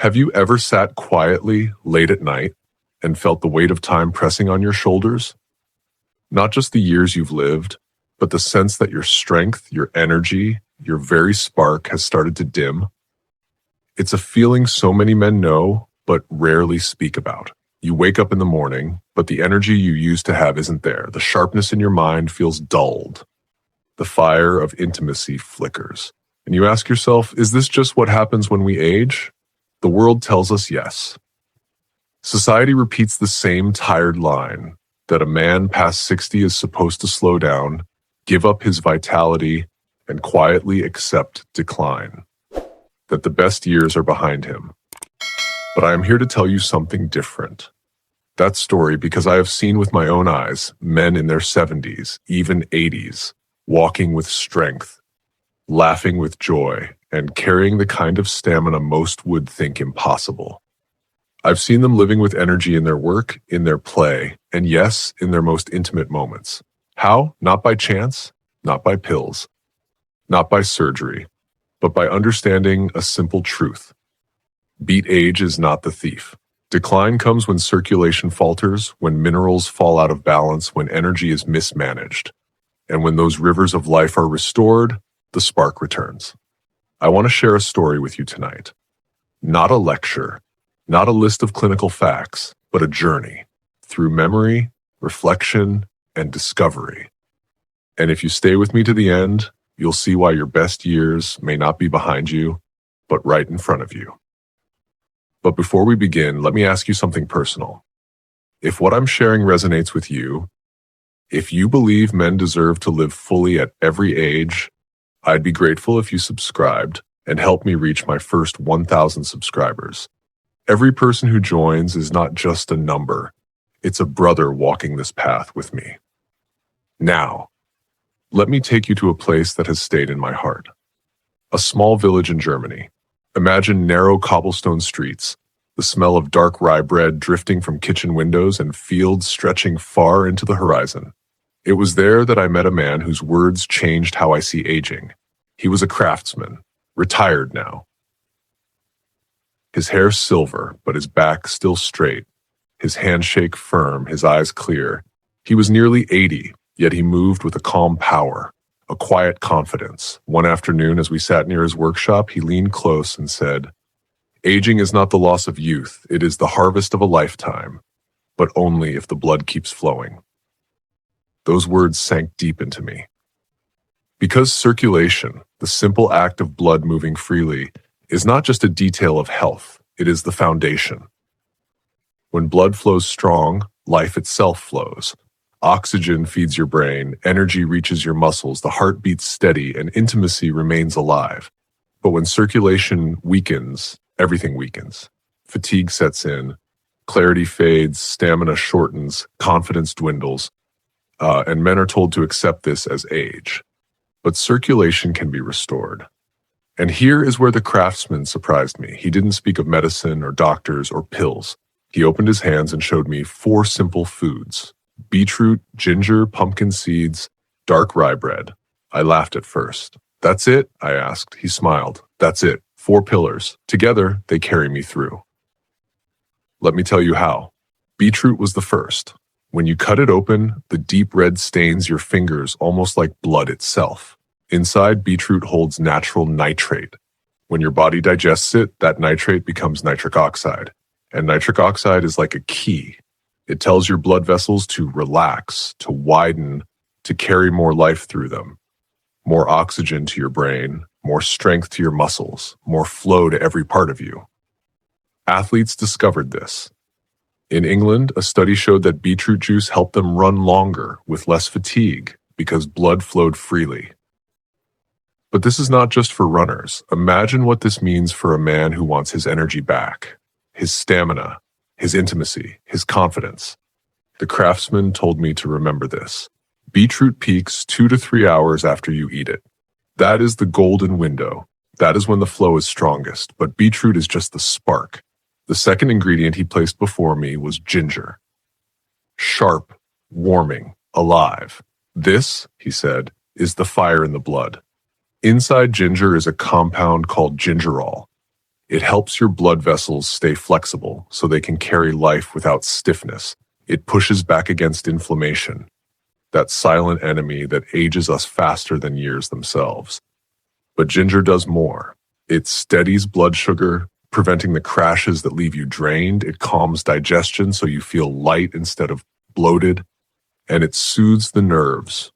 Have you ever sat quietly late at night and felt the weight of time pressing on your shoulders? Not just the years you've lived, but the sense that your strength, your energy, your very spark has started to dim? It's a feeling so many men know, but rarely speak about. You wake up in the morning, but the energy you used to have isn't there. The sharpness in your mind feels dulled. The fire of intimacy flickers. And you ask yourself, is this just what happens when we age? The world tells us yes. Society repeats the same tired line that a man past 60 is supposed to slow down, give up his vitality, and quietly accept decline. That the best years are behind him. But I am here to tell you something different. That story, because I have seen with my own eyes men in their 70s, even 80s, walking with strength, laughing with joy, and carrying the kind of stamina most would think impossible. I've seen them living with energy in their work, in their play, and yes, in their most intimate moments. How? Not by chance, not by pills, not by surgery, but by understanding a simple truth. Beat age is not the thief. Decline comes when circulation falters, when minerals fall out of balance, when energy is mismanaged. And when those rivers of life are restored, the spark returns. I want to share a story with you tonight. Not a lecture, not a list of clinical facts, but a journey through memory, reflection, and discovery. And if you stay with me to the end, you'll see why your best years may not be behind you, but right in front of you. But before we begin, let me ask you something personal. If what I'm sharing resonates with you, if you believe men deserve to live fully at every age, I'd be grateful if you subscribed and helped me reach my first 1,000 subscribers. Every person who joins is not just a number, it's a brother walking this path with me. Now, let me take you to a place that has stayed in my heart. A small village in Germany. Imagine narrow cobblestone streets, the smell of dark rye bread drifting from kitchen windows, and fields stretching far into the horizon. It was there that I met a man whose words changed how I see aging. He was a craftsman, retired now. His hair silver, but his back still straight, his handshake firm, his eyes clear. He was nearly 80, yet he moved with a calm power, a quiet confidence. One afternoon, as we sat near his workshop, he leaned close and said, "Aging is not the loss of youth, it is the harvest of a lifetime, but only if the blood keeps flowing." Those words sank deep into me. Because circulation, the simple act of blood moving freely, is not just a detail of health, it is the foundation. When blood flows strong, life itself flows. Oxygen feeds your brain, energy reaches your muscles, the heart beats steady, and intimacy remains alive. But when circulation weakens, everything weakens. Fatigue sets in, clarity fades, stamina shortens, confidence dwindles, and men are told to accept this as age. But circulation can be restored. And here is where the craftsman surprised me. He didn't speak of medicine or doctors or pills. He opened his hands and showed me 4 simple foods: beetroot, ginger, pumpkin seeds, dark rye bread. I laughed at first. "That's it?" I asked. He smiled. "That's it. 4 pillars. Together, they carry me through." Let me tell you how. Beetroot was the first. When you cut it open, the deep red stains your fingers almost like blood itself. Inside, beetroot holds natural nitrate. When your body digests it, that nitrate becomes nitric oxide. And nitric oxide is like a key. It tells your blood vessels to relax, to widen, to carry more life through them. More oxygen to your brain, more strength to your muscles, more flow to every part of you. Athletes discovered this. In England, a study showed that beetroot juice helped them run longer with less fatigue because blood flowed freely. But this is not just for runners. Imagine what this means for a man who wants his energy back, his stamina, his intimacy, his confidence. The craftsman told me to remember this. Beetroot peaks 2 to 3 hours after you eat it. That is the golden window. That is when the flow is strongest, but beetroot is just the spark. The second ingredient he placed before me was ginger. Sharp, warming, alive. This, he said, is the fire in the blood. Inside ginger is a compound called gingerol. It helps your blood vessels stay flexible so they can carry life without stiffness. It pushes back against inflammation, that silent enemy that ages us faster than years themselves. But ginger does more. It steadies blood sugar, preventing the crashes that leave you drained. It calms digestion so you feel light instead of bloated. And it soothes the nerves,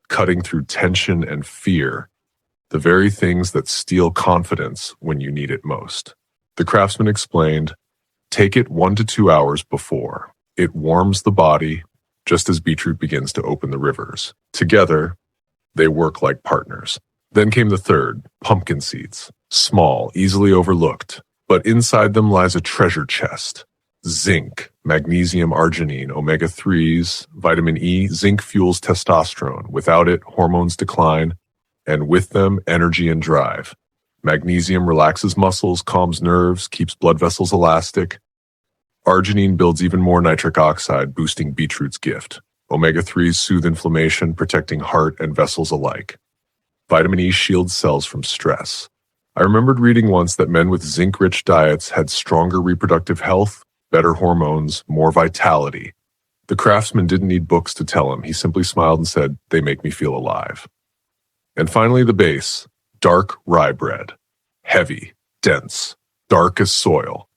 cutting through tension and fear, the very things that steal confidence when you need it most. The craftsman explained, take it 1 to 2 hours before. It warms the body, just as beetroot begins to open the rivers. Together, they work like partners. Then came the third, pumpkin seeds. Small, easily overlooked, but inside them lies a treasure chest. Zinc, magnesium, arginine, omega-3s, vitamin E. Zinc fuels testosterone. Without it, hormones decline, and with them, energy and drive. Magnesium relaxes muscles, calms nerves, keeps blood vessels elastic. Arginine builds even more nitric oxide, boosting beetroot's gift. Omega-3s soothe inflammation, protecting heart and vessels alike. Vitamin E shields cells from stress. I remembered reading once that men with zinc-rich diets had stronger reproductive health, better hormones, more vitality. The craftsman didn't need books to tell him. He simply smiled and said, they make me feel alive. And finally, the base, dark rye bread. Heavy, dense, dark as soil.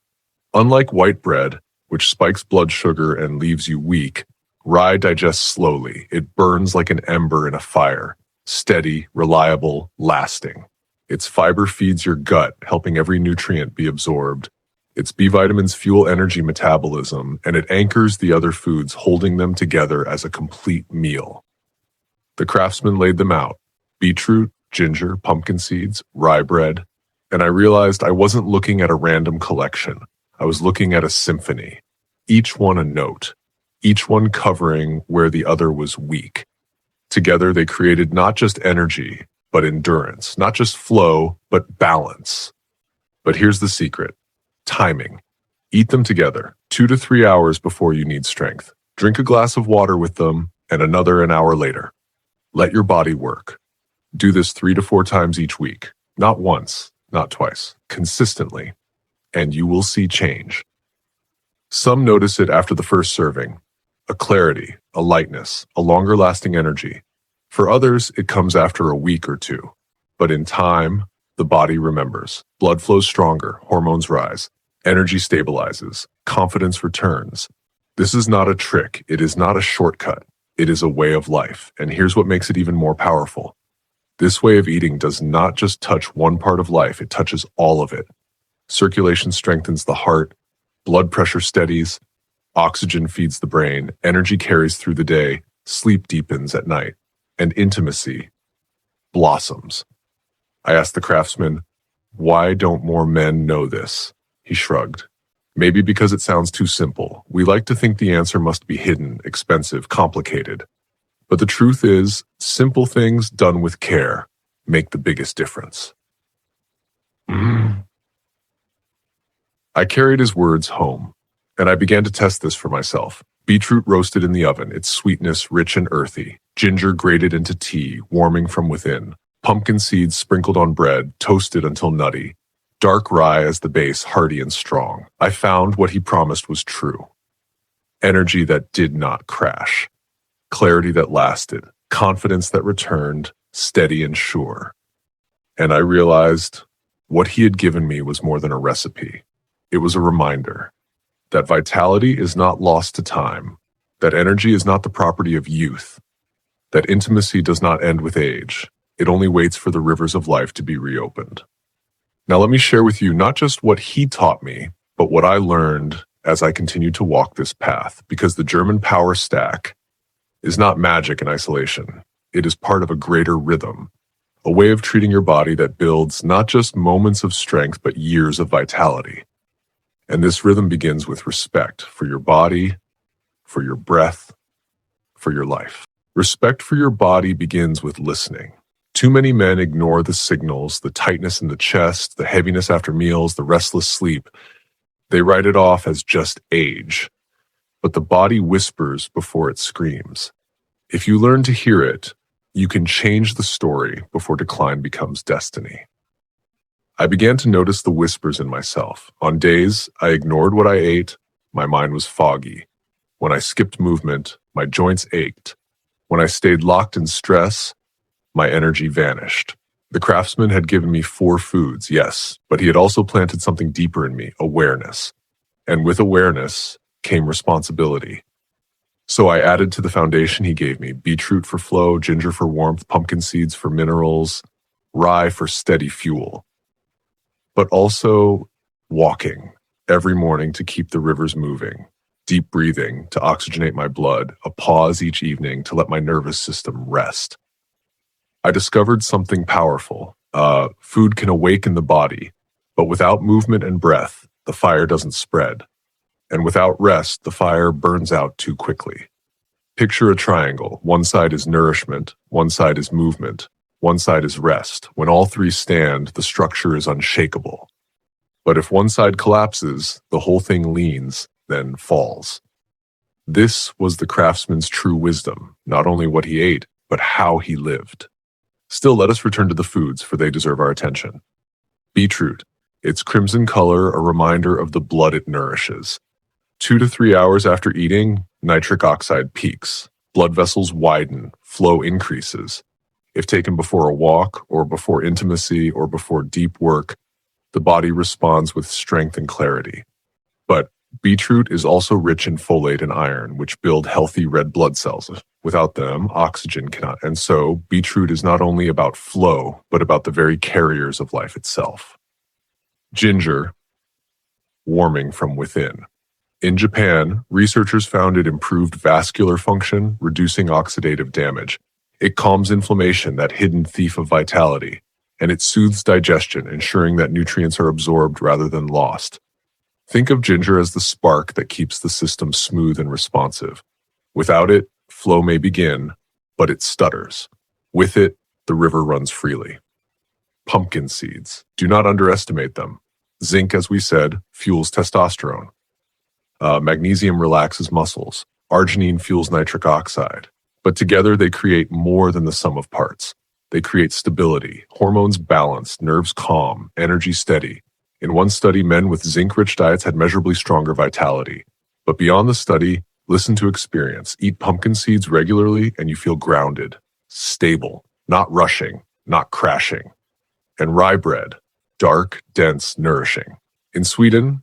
Unlike white bread, which spikes blood sugar and leaves you weak, rye digests slowly. It burns like an ember in a fire. Steady, reliable, lasting. Its fiber feeds your gut, helping every nutrient be absorbed. Its B vitamins fuel energy metabolism, and it anchors the other foods, holding them together as a complete meal. The craftsman laid them out: beetroot, ginger, pumpkin seeds, rye bread, and I realized I wasn't looking at a random collection. I was looking at a symphony, each one a note, each one covering where the other was weak. Together, they created not just energy, but endurance, not just flow, but balance. But here's the secret: timing. Eat them together, 2 to 3 hours before you need strength. Drink a glass of water with them, and another an hour later. Let your body work. Do this 3 to 4 times each week, not once, not twice, consistently, and you will see change. Some notice it after the first serving, a clarity, a lightness, a longer-lasting energy. For others, it comes after a week or two. But in time, the body remembers. Blood flows stronger, hormones rise, energy stabilizes, confidence returns. This is not a trick. It is not a shortcut. It is a way of life. And here's what makes it even more powerful. This way of eating does not just touch one part of life, it touches all of it. Circulation strengthens the heart, blood pressure steadies, oxygen feeds the brain, energy carries through the day, sleep deepens at night, and intimacy blossoms. I asked the craftsman, why don't more men know this? He shrugged. Maybe because it sounds too simple. We like to think the answer must be hidden, expensive, complicated. But the truth is, simple things done with care make the biggest difference. I carried his words home, and I began to test this for myself. Beetroot roasted in the oven, its sweetness rich and earthy. Ginger grated into tea, warming from within. Pumpkin seeds sprinkled on bread, toasted until nutty. Dark rye as the base, hearty and strong. I found what he promised was true. Energy that did not crash. Clarity that lasted. Confidence that returned, steady and sure. And I realized what he had given me was more than a recipe. It was a reminder that vitality is not lost to time, that energy is not the property of youth, that intimacy does not end with age. It only waits for the rivers of life to be reopened. Now let me share with you not just what he taught me, but what I learned as I continued to walk this path, because the German power stack is not magic in isolation. It is part of a greater rhythm, a way of treating your body that builds not just moments of strength, but years of vitality. And this rhythm begins with respect for your body, for your breath, for your life. Respect for your body begins with listening. Too many men ignore the signals, the tightness in the chest, the heaviness after meals, the restless sleep. They write it off as just age. But the body whispers before it screams. If you learn to hear it, you can change the story before decline becomes destiny. I began to notice the whispers in myself. On days I ignored what I ate, my mind was foggy. When I skipped movement, my joints ached. When I stayed locked in stress, my energy vanished. The craftsman had given me 4 foods, yes, but he had also planted something deeper in me, awareness. And with awareness came responsibility. So I added to the foundation he gave me: beetroot for flow, ginger for warmth, pumpkin seeds for minerals, rye for steady fuel. But also walking every morning to keep the rivers moving, deep breathing to oxygenate my blood, a pause each evening to let my nervous system rest. I discovered something powerful. Food can awaken the body, but without movement and breath, the fire doesn't spread. And without rest, the fire burns out too quickly. Picture a triangle. One side is nourishment, one side is movement, one side is rest. When all 3 stand, the structure is unshakable. But if one side collapses, the whole thing leans, then falls. This was the craftsman's true wisdom, not only what he ate, but how he lived. Still, let us return to the foods, for they deserve our attention. Beetroot. Its crimson color, a reminder of the blood it nourishes. 2 to 3 hours after eating, nitric oxide peaks. Blood vessels widen, flow increases. If taken before a walk, or before intimacy, or before deep work, the body responds with strength and clarity. But beetroot is also rich in folate and iron, which build healthy red blood cells. Without them, oxygen cannot. And so, beetroot is not only about flow, but about the very carriers of life itself. Ginger, warming from within. In Japan, researchers found it improved vascular function, reducing oxidative damage. It calms inflammation, that hidden thief of vitality, and it soothes digestion, ensuring that nutrients are absorbed rather than lost. Think of ginger as the spark that keeps the system smooth and responsive. Without it, flow may begin, but it stutters. With it, the river runs freely. Pumpkin seeds. Do not underestimate them. Zinc, as we said, fuels testosterone. Magnesium relaxes muscles. Arginine fuels nitric oxide. But together they create more than the sum of parts. They create stability, hormones balanced, nerves calm, energy steady. In one study, men with zinc-rich diets had measurably stronger vitality. But beyond the study, listen to experience. Eat pumpkin seeds regularly and you feel grounded, stable, not rushing, not crashing. And rye bread, dark, dense, nourishing. In Sweden,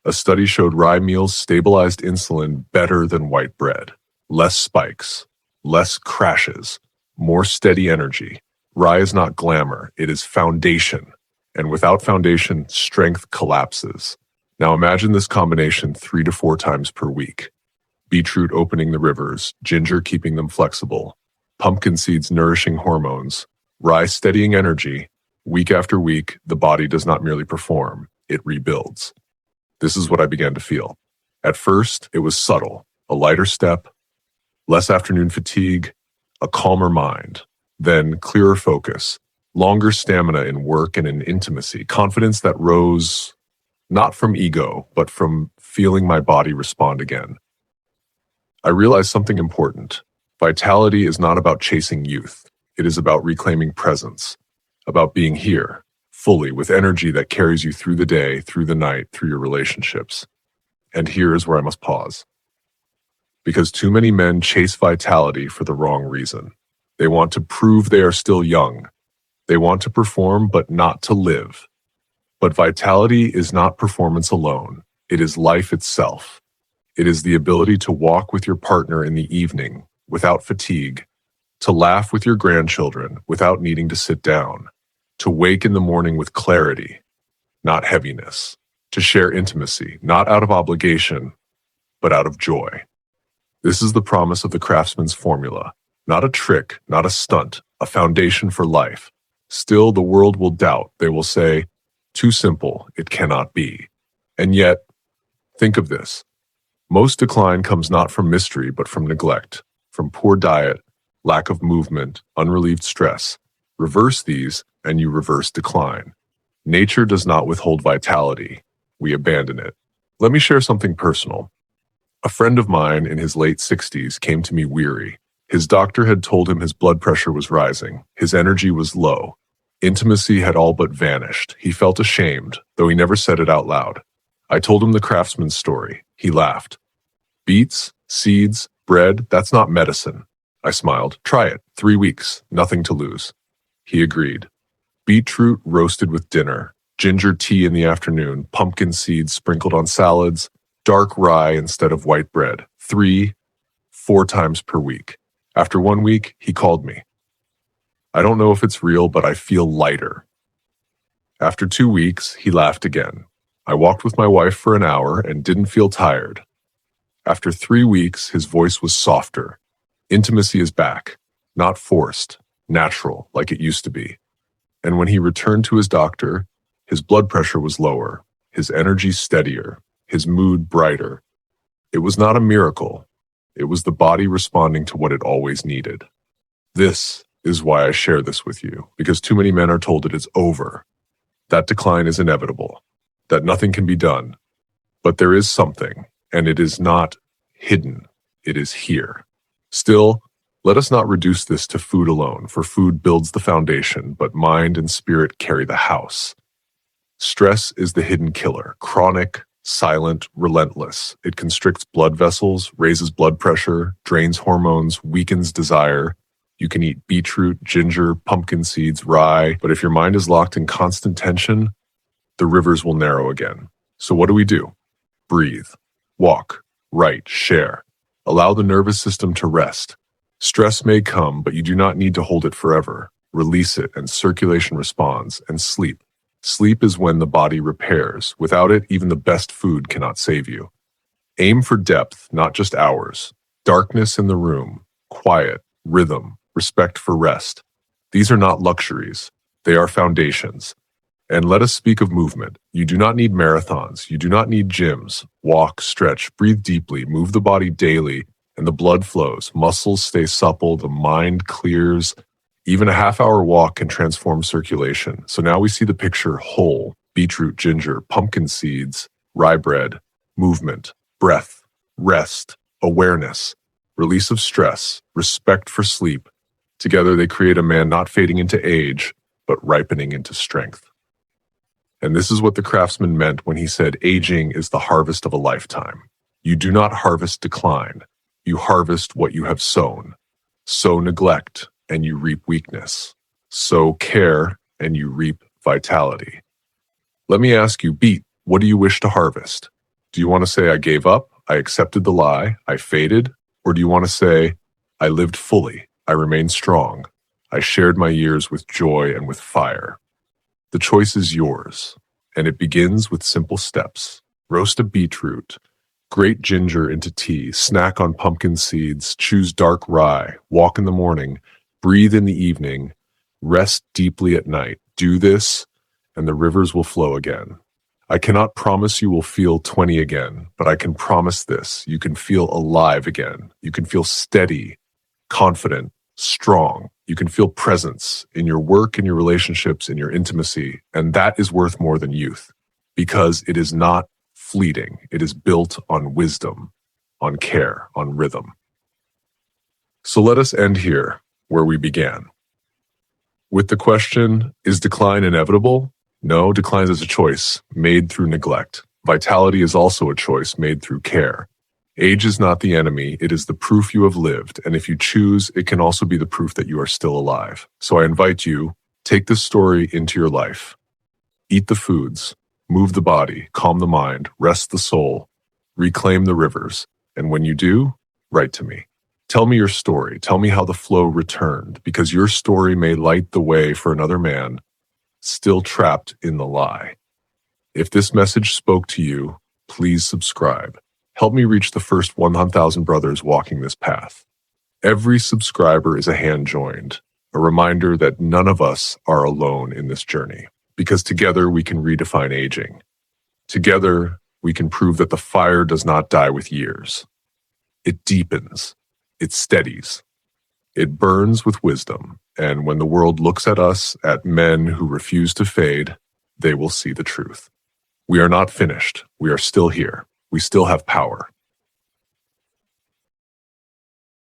a study showed rye meals stabilized insulin better than white bread. Less spikes, less crashes, more steady energy. Rye is not glamour, it is foundation. And without foundation, strength collapses. Now imagine this combination 3 to 4 times per week. Beetroot opening the rivers, ginger keeping them flexible, pumpkin seeds nourishing hormones, rye steadying energy. Week after week, the body does not merely perform, it rebuilds. This is what I began to feel. At first, it was subtle, a lighter step, less afternoon fatigue, a calmer mind, then clearer focus, longer stamina in work and in intimacy, confidence that rose not from ego, but from feeling my body respond again. I realized something important. Vitality is not about chasing youth. It is about reclaiming presence, about being here, fully, with energy that carries you through the day, through the night, through your relationships. And here is where I must pause. Because too many men chase vitality for the wrong reason. They want to prove they are still young. They want to perform, but not to live. But vitality is not performance alone. It is life itself. It is the ability to walk with your partner in the evening without fatigue, to laugh with your grandchildren without needing to sit down, to wake in the morning with clarity, not heaviness, to share intimacy, not out of obligation, but out of joy. This is the promise of the craftsman's formula, not a trick, not a stunt, a foundation for life. Still, the world will doubt. They will say, too simple, it cannot be. And yet, think of this. Most decline comes not from mystery, but from neglect, from poor diet, lack of movement, unrelieved stress. Reverse these, and you reverse decline. Nature does not withhold vitality. We abandon it. Let me share something personal. A friend of mine in his late 60s came to me weary. His doctor had told him his blood pressure was rising. His energy was low. Intimacy had all but vanished. He felt ashamed, though he never said it out loud. I told him the craftsman's story. He laughed. Beets, seeds, bread, that's not medicine. I smiled. Try it. 3 weeks. Nothing to lose. He agreed. Beetroot roasted with dinner, ginger tea in the afternoon, pumpkin seeds sprinkled on salads, dark rye instead of white bread. 3, 4 times per week. After 1 week, he called me. I don't know if it's real, but I feel lighter. After 2 weeks, he laughed again. I walked with my wife for an hour and didn't feel tired. After 3 weeks, his voice was softer. Intimacy is back, not forced, natural, like it used to be. And when he returned to his doctor, his blood pressure was lower, his energy steadier, his mood brighter. It was not a miracle. It was the body responding to what it always needed. This is why I share this with you, because too many men are told it is over. That decline is inevitable, that nothing can be done. But there is something, and it is not hidden. It is here. Still, let us not reduce this to food alone, for food builds the foundation, but mind and spirit carry the house. Stress is the hidden killer, chronic, silent, relentless. It constricts blood vessels, raises blood pressure, drains hormones, weakens desire. You can eat beetroot, ginger, pumpkin seeds, rye, but if your mind is locked in constant tension, the rivers will narrow again. So what do? Breathe, walk, write, share. Allow the nervous system to rest. Stress may come, but you do not need to hold it forever. Release it, and circulation responds, and sleep. Sleep is when the body repairs. Without it, even the best food cannot save you. Aim for depth, not just hours. Darkness in the room, quiet, rhythm, respect for rest. These are not luxuries. They are foundations. And let us speak of movement. You do not need marathons. You do not need gyms. Walk, stretch, breathe deeply, move the body daily, and the blood flows. Muscles stay supple, the mind clears. Even a half-hour walk can transform circulation. So now we see the picture whole: beetroot, ginger, pumpkin seeds, rye bread, movement, breath, rest, awareness, release of stress, respect for sleep. Together they create a man not fading into age, but ripening into strength. And this is what the craftsman meant when he said aging is the harvest of a lifetime. You do not harvest decline. You harvest what you have sown. Sow neglect, and you reap weakness. Sow care, and you reap vitality. Let me ask you, what do you wish to harvest? Do you want to say, I gave up, I accepted the lie, I faded? Or do you want to say, I lived fully, I remained strong, I shared my years with joy and with fire? The choice is yours, and it begins with simple steps. Roast a beetroot, grate ginger into tea, snack on pumpkin seeds, choose dark rye, walk in the morning, breathe in the evening, rest deeply at night. Do this, and the rivers will flow again. I cannot promise you will feel 20 again, but I can promise this: you can feel alive again. You can feel steady, confident, strong. You can feel presence in your work, in your relationships, in your intimacy, and that is worth more than youth, because it is not fleeting. It is built on wisdom, on care, on rhythm. So let us end here where we began, with the question, is decline inevitable? No, decline is a choice made through neglect. Vitality is also a choice made through care. Age is not the enemy, it is the proof you have lived, and if you choose, it can also be the proof that you are still alive. So I invite you, take this story into your life. Eat the foods, move the body, calm the mind, rest the soul, reclaim the rivers, and when you do, write to me. Tell me your story, tell me how the flow returned, because your story may light the way for another man still trapped in the lie. If this message spoke to you, please subscribe. Help me reach the first 1,000 brothers walking this path. Every subscriber is a hand joined, a reminder that none of us are alone in this journey, because together we can redefine aging. Together, we can prove that the fire does not die with years. It deepens, it steadies, it burns with wisdom, and when the world looks at us, at men who refuse to fade, they will see the truth. We are not finished. We are still here. We still have power.